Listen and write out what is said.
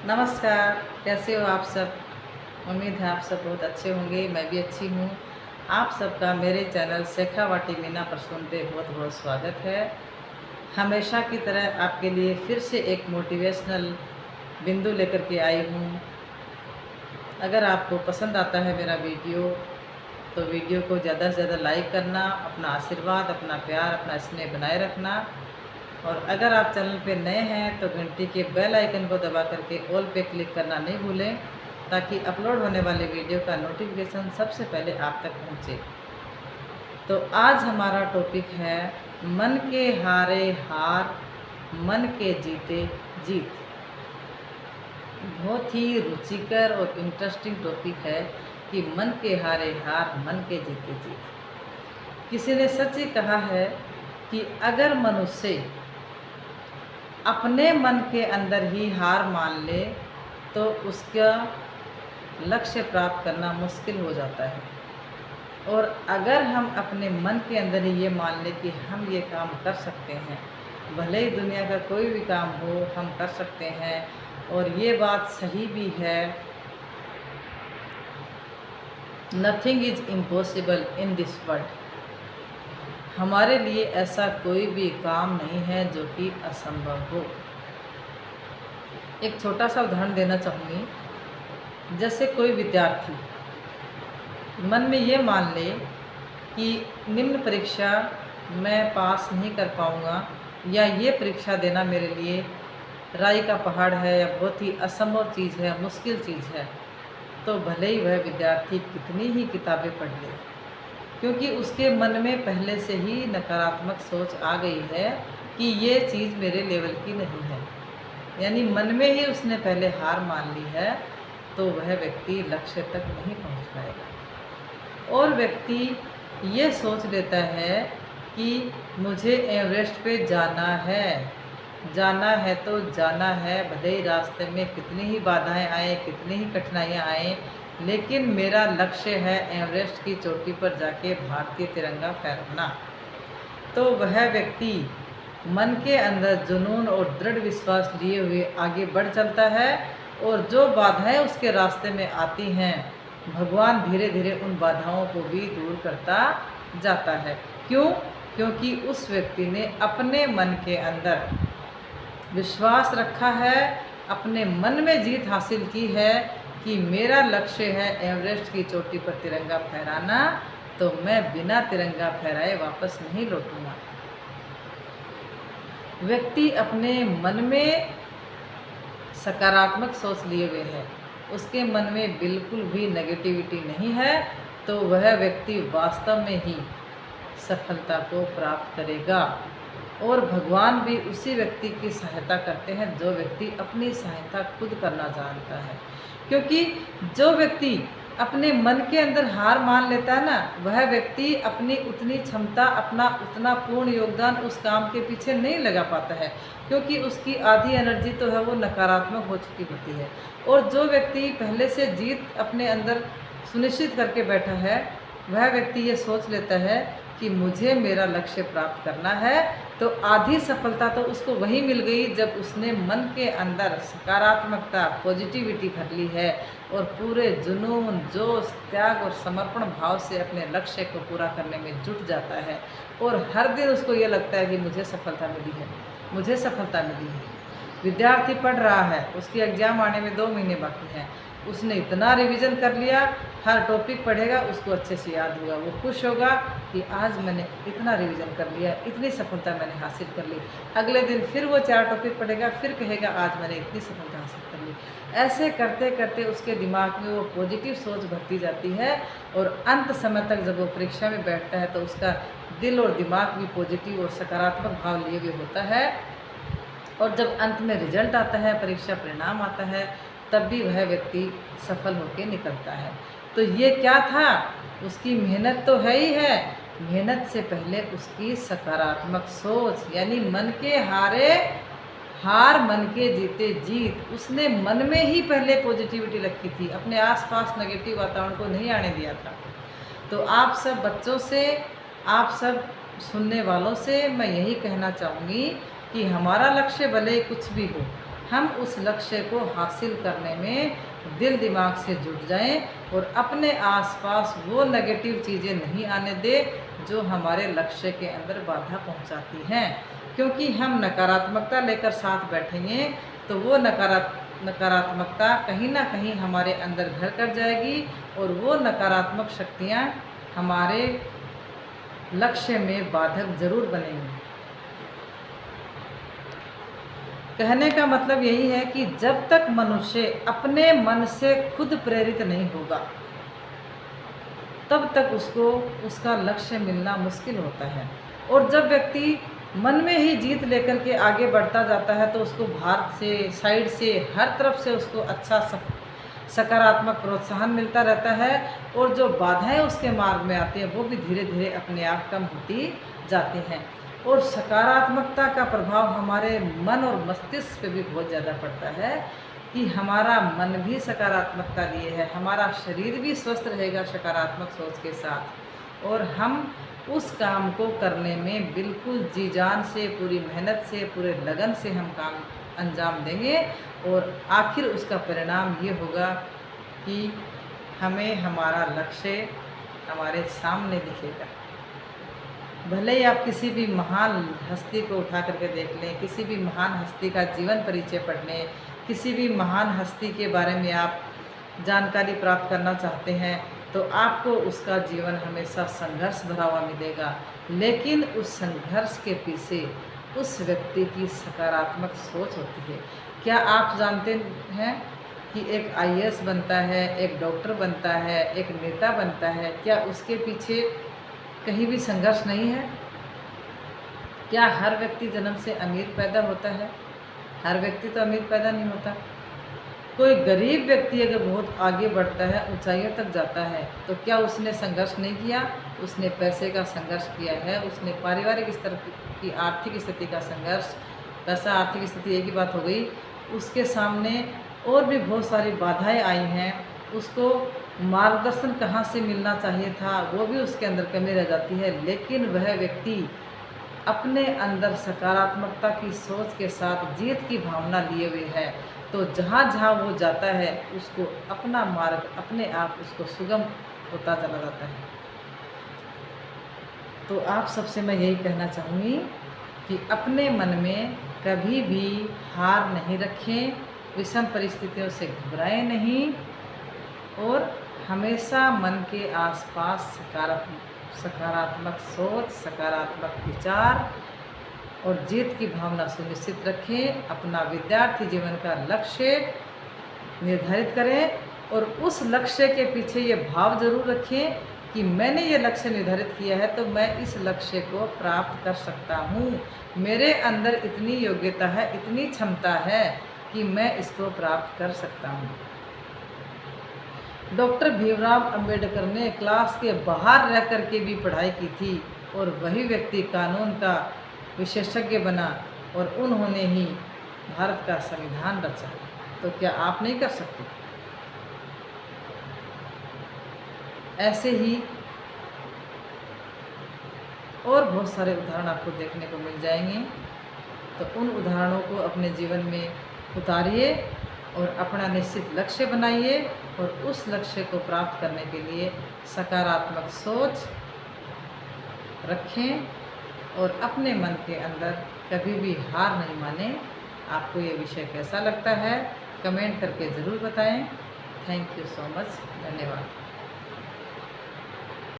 नमस्कार। कैसे हो आप सब? उम्मीद है आप सब बहुत अच्छे होंगे। मैं भी अच्छी हूँ। आप सबका मेरे चैनल शेखावाटी मीना प्रसून पे बहुत बहुत स्वागत है। हमेशा की तरह आपके लिए फिर से एक मोटिवेशनल बिंदु लेकर के आई हूँ। अगर आपको पसंद आता है मेरा वीडियो तो वीडियो को ज़्यादा से ज़्यादा लाइक करना, अपना आशीर्वाद, अपना प्यार, अपना स्नेह बनाए रखना। और अगर आप चैनल पे नए हैं तो घंटी के बेल आइकन को दबा करके ऑल पे क्लिक करना नहीं भूलें, ताकि अपलोड होने वाले वीडियो का नोटिफिकेशन सबसे पहले आप तक पहुंचे। तो आज हमारा टॉपिक है मन के हारे हार, मन के जीते जीत। बहुत ही रुचिकर और इंटरेस्टिंग टॉपिक है कि मन के हारे हार, मन के जीते जीत। किसी ने सच ही कहा है कि अगर मनुष्य अपने मन के अंदर ही हार मान ले तो उसका लक्ष्य प्राप्त करना मुश्किल हो जाता है। और अगर हम अपने मन के अंदर ही ये मान लें कि हम ये काम कर सकते हैं, भले ही दुनिया का कोई भी काम हो हम कर सकते हैं, और ये बात सही भी है, nothing is impossible in this world. हमारे लिए ऐसा कोई भी काम नहीं है जो कि असंभव हो। एक छोटा सा उदाहरण देना चाहूँगी। जैसे कोई विद्यार्थी मन में ये मान ले कि निम्न परीक्षा मैं पास नहीं कर पाऊँगा, या ये परीक्षा देना मेरे लिए राई का पहाड़ है, या बहुत ही असंभव चीज़ है, मुश्किल चीज़ है, तो भले ही वह विद्यार्थी कितनी ही किताबें पढ़ ले, क्योंकि उसके मन में पहले से ही नकारात्मक सोच आ गई है कि ये चीज़ मेरे लेवल की नहीं है। यानी मन में ही उसने पहले हार मान ली है, तो वह व्यक्ति लक्ष्य तक नहीं पहुंच पाएगा। और व्यक्ति ये सोच लेता है कि मुझे एवरेस्ट पे जाना है, जाना है तो जाना है, भले ही रास्ते में कितनी ही बाधाएं आए, कितनी ही कठिनाइयां आए, लेकिन मेरा लक्ष्य है एवरेस्ट की चोटी पर जाके भारतीय तिरंगा फहराना। तो वह व्यक्ति मन के अंदर जुनून और दृढ़ विश्वास लिए हुए आगे बढ़ चलता है, और जो बाधाएं उसके रास्ते में आती हैं, भगवान धीरे धीरे उन बाधाओं को भी दूर करता जाता है। क्यों? क्योंकि उस व्यक्ति ने अपने मन के अंदर विश्वास रखा है, अपने मन में जीत हासिल की है कि मेरा लक्ष्य है एवरेस्ट की चोटी पर तिरंगा फहराना, तो मैं बिना तिरंगा फहराए वापस नहीं लौटूंगा। व्यक्ति अपने मन में सकारात्मक सोच लिए हुए है, उसके मन में बिल्कुल भी नेगेटिविटी नहीं है, तो वह व्यक्ति वास्तव में ही सफलता को प्राप्त करेगा। और भगवान भी उसी व्यक्ति की सहायता करते हैं जो व्यक्ति अपनी सहायता खुद करना जानता है। क्योंकि जो व्यक्ति अपने मन के अंदर हार मान लेता है ना, वह व्यक्ति अपनी उतनी क्षमता, अपना उतना पूर्ण योगदान उस काम के पीछे नहीं लगा पाता है, क्योंकि उसकी आधी एनर्जी तो है वो नकारात्मक हो चुकी होती है। और जो व्यक्ति पहले से जीत अपने अंदर सुनिश्चित करके बैठा है, वह व्यक्ति ये सोच लेता है कि मुझे मेरा लक्ष्य प्राप्त करना है, तो आधी सफलता तो उसको वही मिल गई जब उसने मन के अंदर सकारात्मकता, पॉजिटिविटी भर ली है, और पूरे जुनून, जोश, त्याग और समर्पण भाव से अपने लक्ष्य को पूरा करने में जुट जाता है। और हर दिन उसको ये लगता है कि मुझे सफलता मिली है, मुझे सफलता मिली है। विद्यार्थी पढ़ रहा है, उसकी एग्ज़ाम आने में 2 महीने बाकी हैं, उसने इतना रिवीजन कर लिया, हर टॉपिक पढ़ेगा, उसको अच्छे से याद होगा, वो खुश होगा कि आज मैंने इतना रिवीजन कर लिया, इतनी सफलता मैंने हासिल कर ली। अगले दिन फिर वो 4 टॉपिक पढ़ेगा, फिर कहेगा आज मैंने इतनी सफलता हासिल कर ली। ऐसे करते करते उसके दिमाग में वो पॉजिटिव सोच भरती जाती है, और अंत समय तक जब वो परीक्षा में बैठता है तो उसका दिल और दिमाग भी पॉजिटिव और सकारात्मक भाव लिए हुए होता है। और जब अंत में रिजल्ट आता है, परीक्षा परिणाम आता है, तब भी वह व्यक्ति सफल होकर निकलता है। तो ये क्या था? उसकी मेहनत तो है ही है, मेहनत से पहले उसकी सकारात्मक सोच, यानी मन के हारे हार, मन के जीते जीत। उसने मन में ही पहले पॉजिटिविटी रखी थी, अपने आसपास नेगेटिव वातावरण को नहीं आने दिया था। तो आप सब बच्चों से, आप सब सुनने वालों से मैं यही कहना चाहूँगी कि हमारा लक्ष्य भले कुछ भी हो, हम उस लक्ष्य को हासिल करने में दिल दिमाग से जुट जाएं और अपने आसपास वो नेगेटिव चीज़ें नहीं आने दें जो हमारे लक्ष्य के अंदर बाधा पहुंचाती हैं। क्योंकि हम नकारात्मकता लेकर साथ बैठेंगे तो वो नकारात्मकता कहीं ना कहीं हमारे अंदर घर कर जाएगी और वो नकारात्मक शक्तियाँ हमारे लक्ष्य में बाधक जरूर बनेंगी। कहने का मतलब यही है कि जब तक मनुष्य अपने मन से खुद प्रेरित नहीं होगा तब तक उसको उसका लक्ष्य मिलना मुश्किल होता है। और जब व्यक्ति मन में ही जीत लेकर के आगे बढ़ता जाता है तो उसको बाहर से, साइड से, हर तरफ से उसको अच्छा सकारात्मक प्रोत्साहन मिलता रहता है और जो बाधाएं उसके मार्ग में आती हैं वो भी धीरे धीरे अपने आप कम होती जाती हैं। और सकारात्मकता का प्रभाव हमारे मन और मस्तिष्क पे भी बहुत ज़्यादा पड़ता है कि हमारा मन भी सकारात्मकता लिए है, हमारा शरीर भी स्वस्थ रहेगा सकारात्मक सोच के साथ और हम उस काम को करने में बिल्कुल जी जान से, पूरी मेहनत से, पूरे लगन से हम काम अंजाम देंगे और आखिर उसका परिणाम ये होगा कि हमें हमारा लक्ष्य हमारे सामने दिखेगा। भले ही आप किसी भी महान हस्ती को उठा करके देख लें, किसी भी महान हस्ती का जीवन परिचय पढ़ लें, किसी भी महान हस्ती के बारे में आप जानकारी प्राप्त करना चाहते हैं तो आपको उसका जीवन हमेशा संघर्ष भरा हुआ मिलेगा। लेकिन उस संघर्ष के पीछे उस व्यक्ति की सकारात्मक सोच होती है। क्या आप जानते हैं कि एक आईएएस बनता है, एक डॉक्टर बनता है, एक नेता बनता है, क्या उसके पीछे कहीं भी संघर्ष नहीं है? क्या हर व्यक्ति जन्म से अमीर पैदा होता है? हर व्यक्ति तो अमीर पैदा नहीं होता। कोई गरीब व्यक्ति अगर बहुत आगे बढ़ता है, ऊंचाइयों तक जाता है, तो क्या उसने संघर्ष नहीं किया? उसने पैसे का संघर्ष किया है, उसने पारिवारिक स्तर की आर्थिक स्थिति का संघर्ष। पैसा, आर्थिक स्थिति एक ही बात हो गई। उसके सामने और भी बहुत सारी बाधाएं आई हैं। उसको मार्गदर्शन कहाँ से मिलना चाहिए था वो भी उसके अंदर कमी रह जाती है। लेकिन वह व्यक्ति अपने अंदर सकारात्मकता की सोच के साथ जीत की भावना लिए हुए है, तो जहाँ जहाँ वो जाता है उसको अपना मार्ग अपने आप उसको सुगम होता चला जाता है। तो आप सबसे मैं यही कहना चाहूँगी कि अपने मन में कभी भी हार नहीं रखें, विषम परिस्थितियों से घबराएं नहीं और हमेशा मन के आसपास सकारात्मक सोच, सकारात्मक विचार और जीत की भावना सुनिश्चित रखें। अपना विद्यार्थी जीवन का लक्ष्य निर्धारित करें और उस लक्ष्य के पीछे ये भाव जरूर रखें कि मैंने ये लक्ष्य निर्धारित किया है तो मैं इस लक्ष्य को प्राप्त कर सकता हूँ। मेरे अंदर इतनी योग्यता है, इतनी क्षमता है कि मैं इसको प्राप्त कर सकता हूँ। डॉक्टर भीमराव अंबेडकर ने क्लास के बाहर रह कर के भी पढ़ाई की थी और वही व्यक्ति कानून का विशेषज्ञ बना और उन्होंने ही भारत का संविधान रचा। तो क्या आप नहीं कर सकते? ऐसे ही और बहुत सारे उदाहरण आपको देखने को मिल जाएंगे। तो उन उदाहरणों को अपने जीवन में उतारिए और अपना निश्चित लक्ष्य बनाइए और उस लक्ष्य को प्राप्त करने के लिए सकारात्मक सोच रखें और अपने मन के अंदर कभी भी हार नहीं माने। आपको ये विषय कैसा लगता है कमेंट करके ज़रूर बताएं। Thank you so much. धन्यवाद।